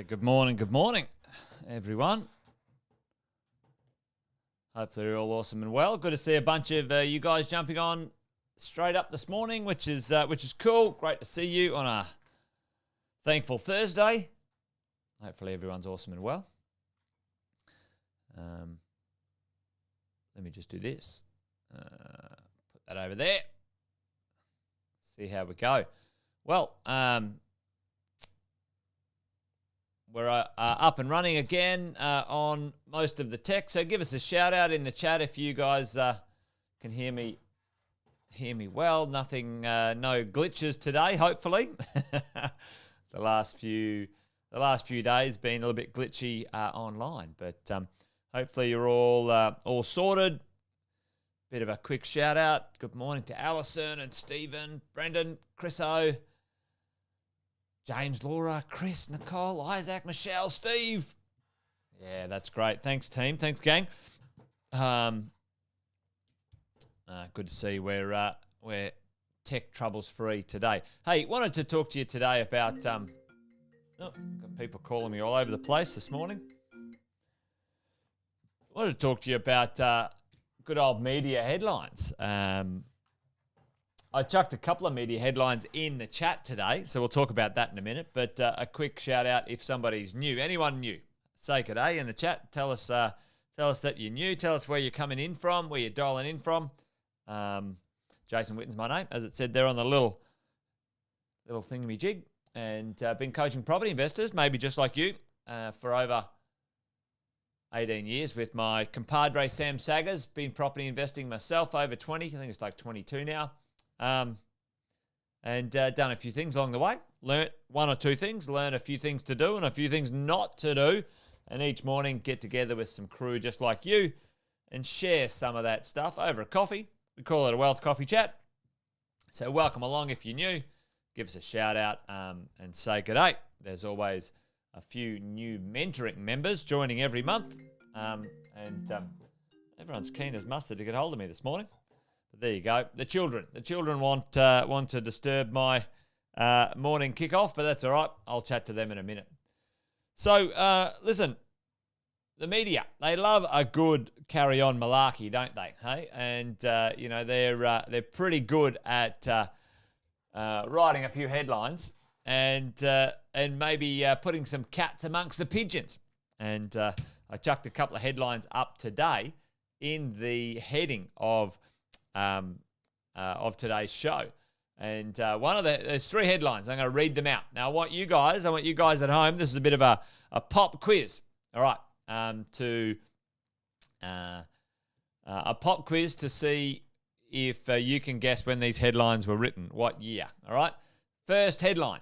Good morning, everyone. Hopefully you're all awesome and well. Good to see a bunch of you guys jumping on straight up this morning, which is cool. Great to see you on a thankful Thursday. Hopefully everyone's awesome and well. Let me just do this. Put that over there. See how we go. Well, we're up and running again on most of the tech, so give us a shout out in the chat if you guys can hear me well. Nothing, no glitches today. Hopefully, the last few days been a little bit glitchy online, but hopefully you're all sorted. Bit of a quick shout out. Good morning to Alison and Stephen, Brendan, Chris O. James, Laura, Chris, Nicole, Isaac, Michelle, Steve. Yeah, that's great. Thanks, team. Thanks, gang. Good to see we're tech troubles free today. Hey, wanted to talk to you today about got people calling me all over the place this morning. Wanted to talk to you about good old media headlines. I chucked a couple of media headlines in the chat today, so we'll talk about that in a minute. But a quick shout out if somebody's new, anyone new, say good day in the chat. Tell us that you're new. Tell us where you're coming in from, where you're dialing in from. Jason Witten's my name, as it said there on the little thingamajig, and been coaching property investors, maybe just like you, for over 18 years with my compadre Sam Saggers. Been property investing myself over 20. I think it's like 22 now. And done a few things along the way. Learnt one or two things, learn a few things to do and a few things not to do. And each morning get together with some crew just like you and share some of that stuff over a coffee. We call it a wealth coffee chat. So welcome along if you're new. Give us a shout out and say good day. There's always a few new mentoring members joining every month. Everyone's keen as mustard to get hold of me this morning. There you go. The children want to disturb my morning kickoff, but that's all right. I'll chat to them in a minute. So, listen, the media, they love a good carry-on malarkey, don't they? Hey, and they're pretty good at writing a few headlines and maybe putting some cats amongst the pigeons. And I chucked a couple of headlines up today in the heading of today's show. And there's three headlines. I'm going to read them out. Now, I want you guys at home, this is a bit of a pop quiz. All right. A pop quiz to see if you can guess when these headlines were written, what year. All right. First headline,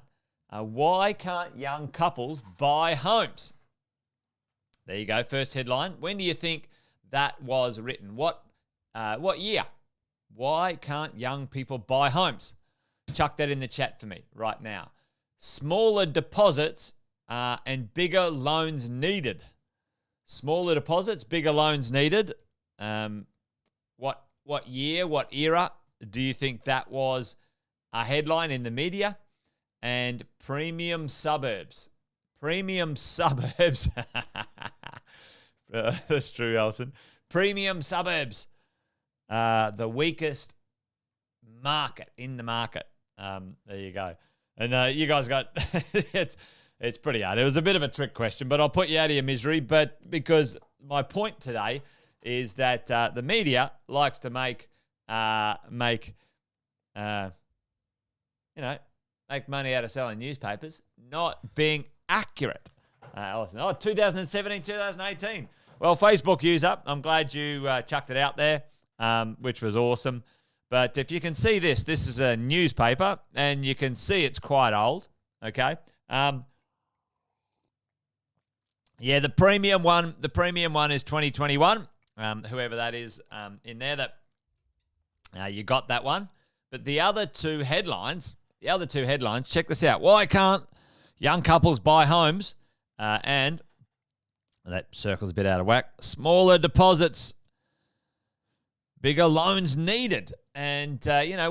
why can't young couples buy homes? There you go. First headline. When do you think that was written? What year? Why can't young people buy homes? Chuck that in the chat for me right now. Smaller deposits and bigger loans needed. Smaller deposits, bigger loans needed. What year, what era do you think that was a headline in the media? And premium suburbs. Premium suburbs. That's true, Alison. Premium suburbs. The weakest market in the market. There you go. And you guys got it's pretty hard. It was a bit of a trick question, but I'll put you out of your misery. But because my point today is that the media likes to make money out of selling newspapers, not being accurate. Alison, 2017, 2018. Well, Facebook user, I'm glad you chucked it out there. Which was awesome. But if you can see this is a newspaper, and you can see it's quite old, okay? The premium one is 2021. Whoever that is in there, that you got that one. But the other two headlines, check this out. Why can't young couples buy homes? And that circle's a bit out of whack. Smaller deposits, bigger loans needed. And,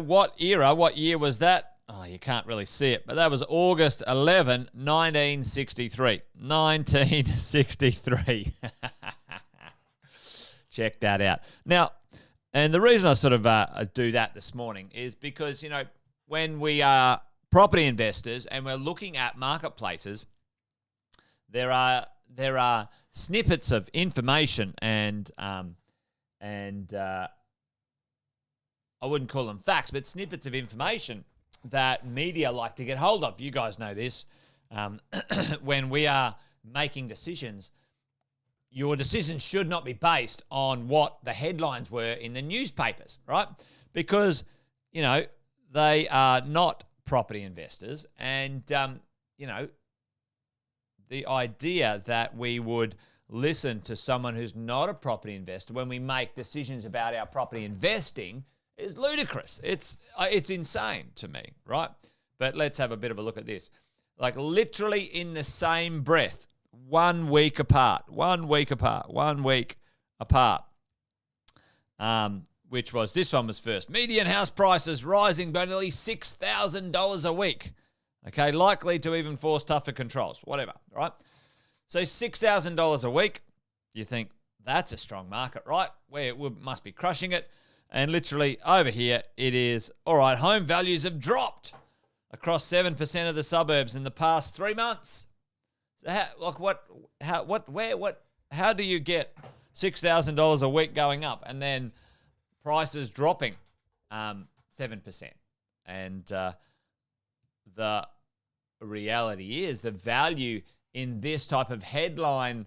what year was that? you can't really see it, but that was August 11, 1963. 1963. Check that out. Now, and the reason I sort of do that this morning is because, you know, when we are property investors and we're looking at marketplaces, there are snippets of information and I wouldn't call them facts, but snippets of information that media like to get hold of. You guys know this. When we are making decisions, your decisions should not be based on what the headlines were in the newspapers, right? Because, you know, they are not property investors. And, you know, the idea that we would listen to someone who's not a property investor when we make decisions about our property investing is ludicrous. It's insane to me, right? But let's have a bit of a look at this. Like literally in the same breath, 1 week apart, which was, this one was first. Median house prices rising by nearly $6,000 a week. Okay, likely to even force tougher controls, whatever, right? So $6,000 a week, you think that's a strong market, right? Must be crushing it. And literally over here, it is, all right, home values have dropped across 7% of the suburbs in the past 3 months. So how do you get $6,000 a week going up and then prices dropping 7%? And the reality is the value in this type of headline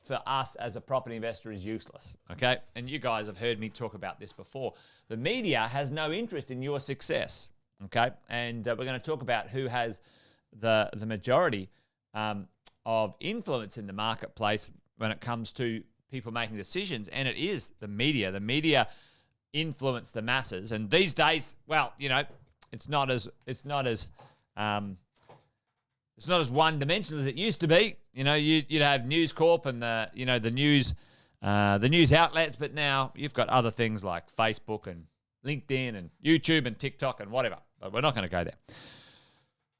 for us as a property investor is useless, okay? And you guys have heard me talk about this before. The media has no interest in your success, okay? And we're going to talk about who has the majority of influence in the marketplace when it comes to people making decisions, and it is the media. The media influence the masses, and these days, well, you know, it's not as one-dimensional as it used to be. You know, you'd have News Corp and the news outlets, but now you've got other things like Facebook and LinkedIn and YouTube and TikTok and whatever. But we're not going to go there.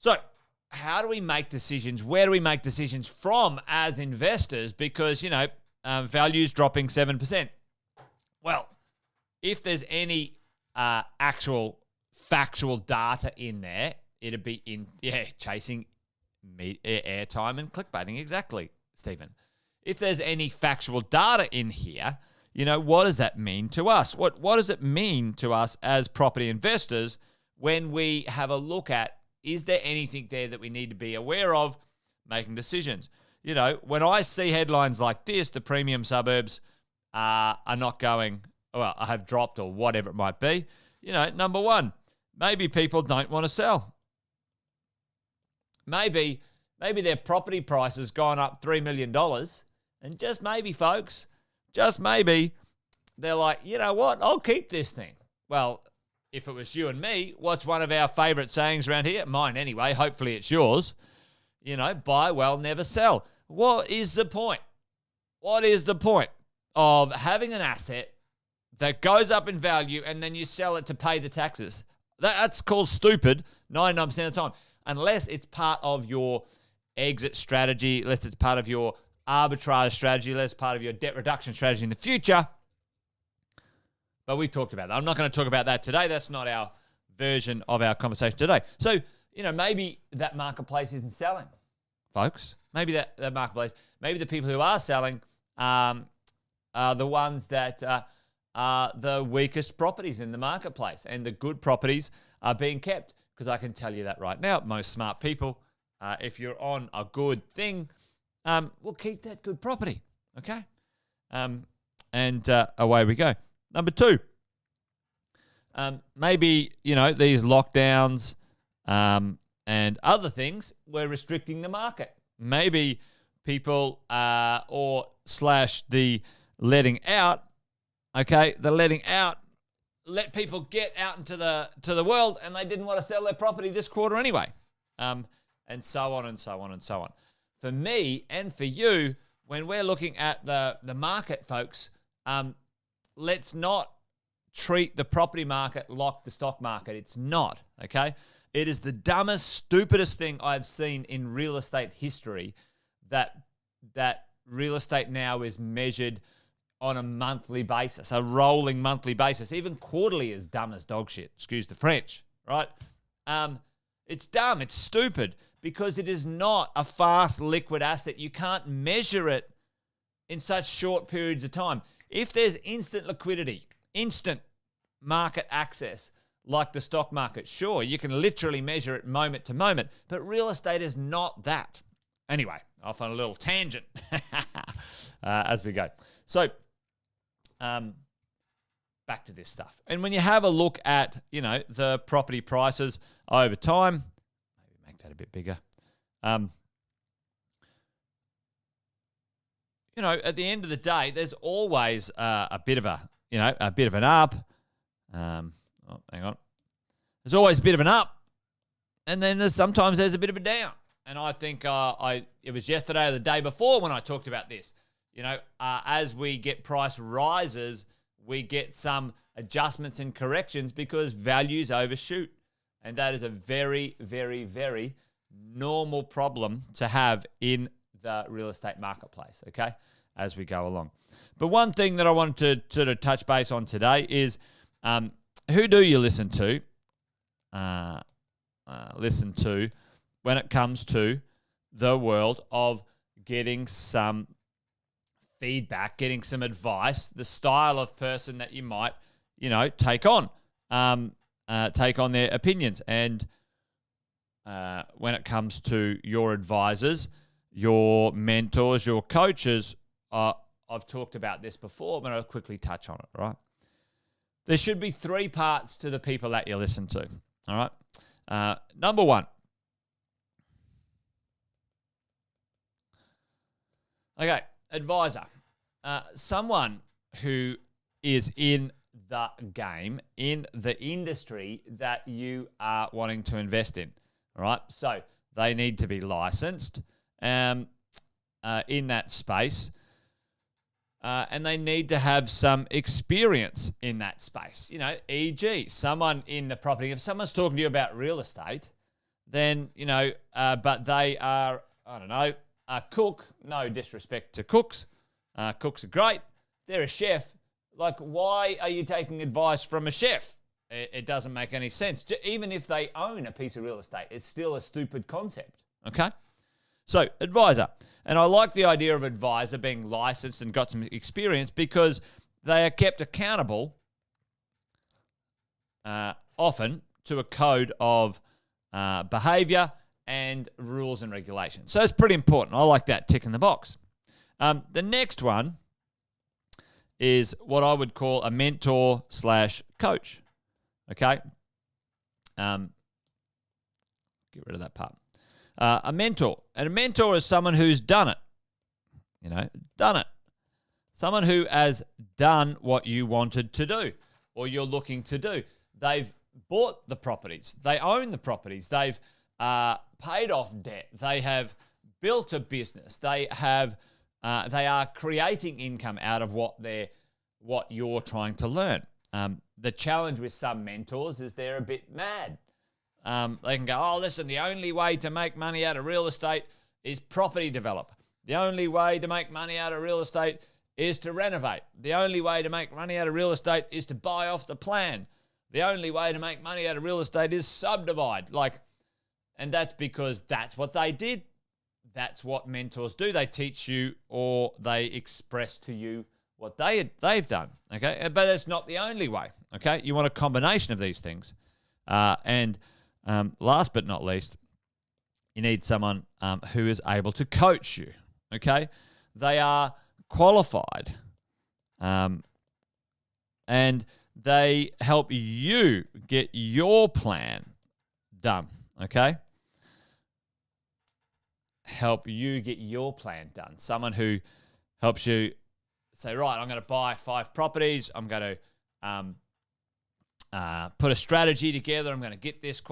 So, how do we make decisions? Where do we make decisions from as investors? Because, you know, value's dropping 7%. Well, if there's any actual factual data in there, it'd be chasing airtime and clickbaiting. Exactly, Stephen. If there's any factual data in here, you know, what does that mean to us? What does it mean to us as property investors when we have a look at, is there anything there that we need to be aware of making decisions? You know, when I see headlines like this, the premium suburbs are not going, well, I have dropped or whatever it might be. You know, number one, maybe people don't want to sell. Maybe their property price has gone up $3 million, and just maybe, folks, just maybe, they're like, you know what, I'll keep this thing. Well, if it was you and me, what's one of our favorite sayings around here? Mine anyway, hopefully it's yours. You know, buy well, never sell. What is the point? What is the point of having an asset that goes up in value and then you sell it to pay the taxes? That's called stupid 99% of the time. Unless it's part of your exit strategy, unless it's part of your arbitrage strategy, unless it's part of your debt reduction strategy in the future. But we've talked about that. I'm not going to talk about that today. That's not our version of our conversation today. So, you know, maybe that marketplace isn't selling, folks. Maybe that marketplace, maybe the people who are selling are the ones that are the weakest properties in the marketplace, and the good properties are being kept. Because I can tell you that right now, most smart people, if you're on a good thing, will keep that good property, okay? And away we go. Number two, maybe, you know, these lockdowns and other things were restricting the market. Maybe people the letting out, okay, the letting out let people get out into the world, and they didn't want to sell their property this quarter anyway, and so on and so on and so on. For me and for you, when we're looking at the market, folks, let's not treat the property market like the stock market. It's not, okay? It is the dumbest, stupidest thing I've seen in real estate history that real estate now is measured on a monthly basis, a rolling monthly basis. Even quarterly is dumb as dog shit. Excuse the French, right? It's dumb. It's stupid because it is not a fast liquid asset. You can't measure it in such short periods of time. If there's instant liquidity, instant market access, like the stock market, sure, you can literally measure it moment to moment, but real estate is not that. Anyway, off on a little tangent as we go. So, back to this stuff. And when you have a look at, the property prices over time, maybe make that a bit bigger. At the end of the day, there's always a bit of an up. Hang on. There's always a bit of an up, and then sometimes there's a bit of a down. And I think it was yesterday or the day before when I talked about this. As we get price rises, we get some adjustments and corrections because values overshoot. And that is a very, very, very normal problem to have in the real estate marketplace, okay, as we go along. But one thing that I wanted to sort of touch base on today is who do you listen to when it comes to the world of getting some feedback, getting some advice, the style of person that you might, take on their opinions. And when it comes to your advisors, your mentors, your coaches, I've talked about this before, but I'll quickly touch on it, right? There should be 3 parts to the people that you listen to, all right? Number 1. Okay, advisor. Someone who is in the game, in the industry that you are wanting to invest in, all right? So they need to be licensed in that space, and they need to have some experience in that space. E.g., someone in the property, if someone's talking to you about real estate, then, but they are, I don't know, a cook, no disrespect to cooks. Cooks are great. They're a chef. Like, why are you taking advice from a chef? It doesn't make any sense. Even if they own a piece of real estate, it's still a stupid concept, okay? So, advisor. And I like the idea of advisor being licensed and got some experience because they are kept accountable often to a code of behavior and rules and regulations. So it's pretty important. I like that, tick in the box. The next one is what I would call a mentor/coach. Okay? Get rid of that part. A mentor. And a mentor is someone who's done it. Done it. Someone who has done what you wanted to do or you're looking to do. They've bought the properties. They own the properties. They've paid off debt. They have built a business. They are creating income out of what you're trying to learn. The challenge with some mentors is they're a bit mad. They can go, oh, listen, the only way to make money out of real estate is property develop. The only way to make money out of real estate is to renovate. The only way to make money out of real estate is to buy off the plan. The only way to make money out of real estate is subdivide. And that's because that's what they did. That's what mentors do. They teach you or they express to you what they've done, okay? But it's not the only way, okay? You want a combination of these things. And last but not least, you need someone who is able to coach you, okay? They are qualified and they help you get your plan done, okay? Help you get your plan done. Someone who helps you say, right, I'm going to buy 5 properties. I'm going to put a strategy together. I'm going to get this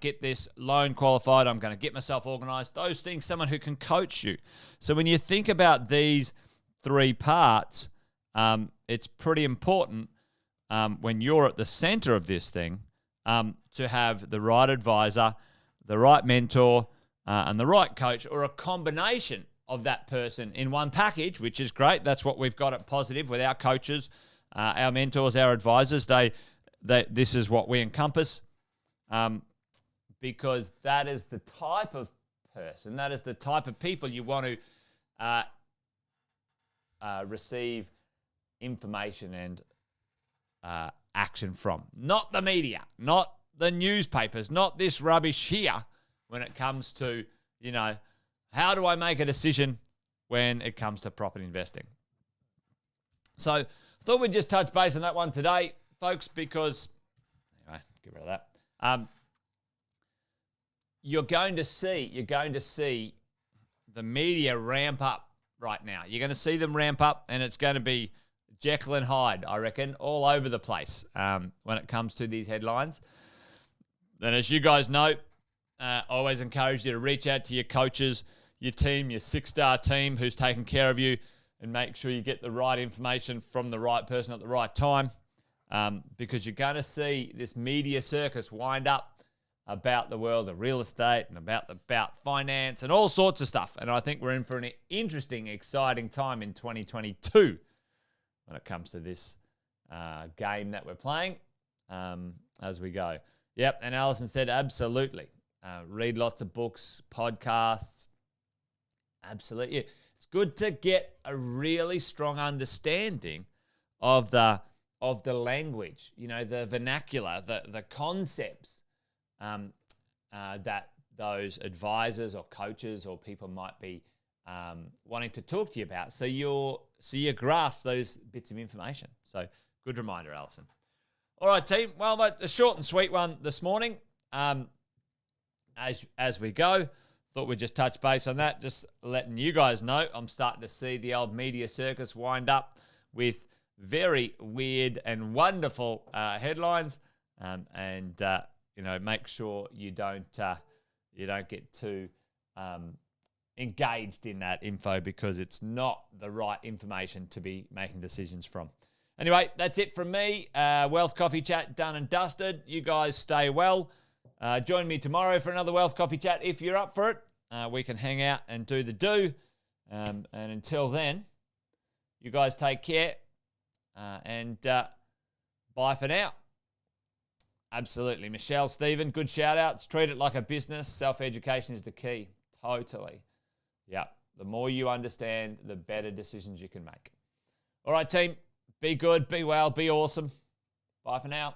get this loan qualified. I'm going to get myself organized. Those things, someone who can coach you. So when you think about these 3 parts, it's pretty important when you're at the center of this thing, to have the right advisor, the right mentor, and the right coach, or a combination of that person in one package, which is great. That's what we've got at Positive with our coaches, our mentors, our advisors. This is what we encompass, because that is the type of person, that is the type of people you want to receive information and action from. Not the media, not the newspapers, not this rubbish here when it comes to, how do I make a decision when it comes to property investing? So I thought we'd just touch base on that one today, folks, because, anyway, get rid of that. You're going to see the media ramp up right now. You're going to see them ramp up, and it's going to be Jekyll and Hyde, I reckon, all over the place when it comes to these headlines. And as you guys know, I always encourage you to reach out to your coaches, your team, your 6-star team who's taking care of you, and make sure you get the right information from the right person at the right time, because you're going to see this media circus wind up about the world of real estate and about finance and all sorts of stuff. And I think we're in for an interesting, exciting time in 2022 when it comes to this game that we're playing as we go. Yep, and Alison said absolutely. Read lots of books, podcasts. Absolutely. It's good to get a really strong understanding of the language, the vernacular, the concepts that those advisors or coaches or people might be wanting to talk to you about. So you grasp those bits of information. So good reminder, Alison. All right, team. Well, a short and sweet one this morning. As we go, thought we'd just touch base on that. Just letting you guys know, I'm starting to see the old media circus wind up with very weird and wonderful headlines, and make sure you don't get too engaged in that info, because it's not the right information to be making decisions from. Anyway, that's it from me. Wealth Coffee Chat done and dusted. You guys stay well. Join me tomorrow for another Wealth Coffee Chat if you're up for it. We can hang out and do the do. And until then, you guys take care. And bye for now. Absolutely. Michelle, Stephen, good shout outs. Treat it like a business. Self-education is the key. Totally. Yeah. The more you understand, the better decisions you can make. All right, team. Be good, be well, be awesome. Bye for now.